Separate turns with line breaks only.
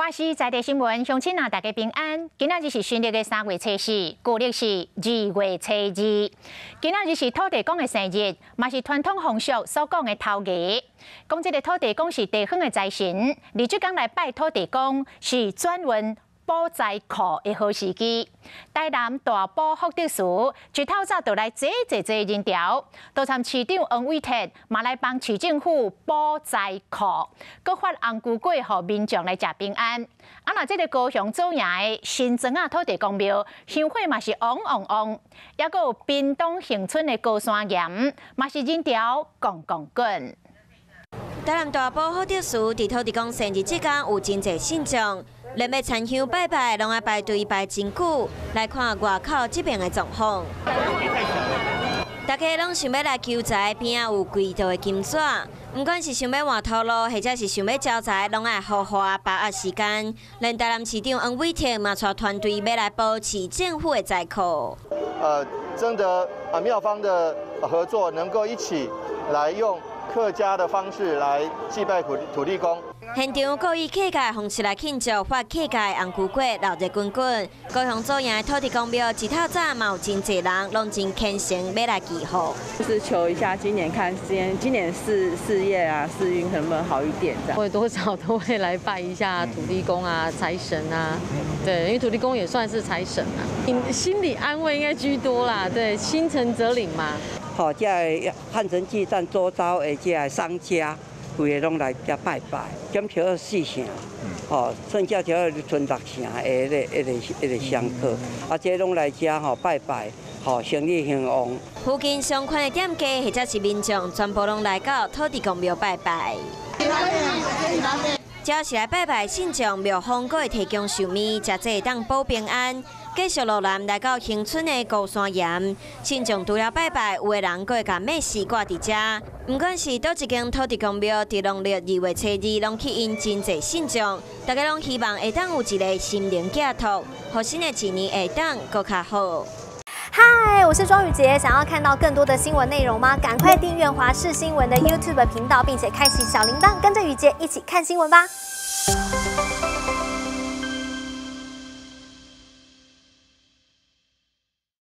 马是在地新闻，乡亲啊，大家平安。今仔日是新历的3月初4，旧历是2月初2。今仔日是土地公的生日，嘛是传统风俗所讲的头家。讲这个土地公是地方的财神，日子刚来拜土地公是转运补财库的好时机。台南大埔福德祠一透早就来坐人潮，多参市长王伟铁嘛来帮市政府补财库，搁发红菇粿予民众来食平安。啊，那这个高雄祖爷的新庄啊土地公庙香火嘛是旺旺旺，也搁有屏东恒春的高山岩嘛是人潮滚滚滚。
台南大埔福德祠伫土地公生日这天有真侪信众。连要参香拜拜，拢要排队排真久，来看外口这边的状况。大家拢想要来求财，边仔有贵道的金纸，不管是想要换头路，或者是想要招财，拢爱好花把握时间。连台南市长王伟铁嘛带团队要来保持政府的财库。
征得庙方的合作，能够一起来用客家的方式来祭拜土地公。
现场各以客家方式来庆祝，发客家红菇粿热热滚滚。高雄祖爷土地公庙一透早嘛有真侪人，拢真虔诚要来祈福。
就是求一下今年事业啊事运能不能好一点这样。
会多少都会来拜一下土地公啊、财神啊，对，因为土地公也算是财神啊，心理安慰应该居多啦，对，心诚则灵嘛。
好，这汉城祭站周遭的这商家。规个拢来遮拜拜，减少4成，剩下只有存6成的迄个香客，这拢来遮拜拜，生意兴旺。
附近相关的店家或者是民众，全部拢来到土地公庙拜拜。只要是来拜拜信众，庙方阁会提供寿面，食这当保平安。继续路南来到恒春的高山岩，信众除了拜拜，有的人阁会甲美食挂伫遮。不管是倒一间土地公庙，伫农历2月初2，拢吸引真侪信众。大家拢希望会当有一个心灵寄托，互新的一年会当阁较好。
嗨，我是庄宇杰。想要看到更多的新闻内容吗？赶快订阅华视新闻的 YouTube 频道，并且开启小铃铛，跟着宇杰一起看新闻吧。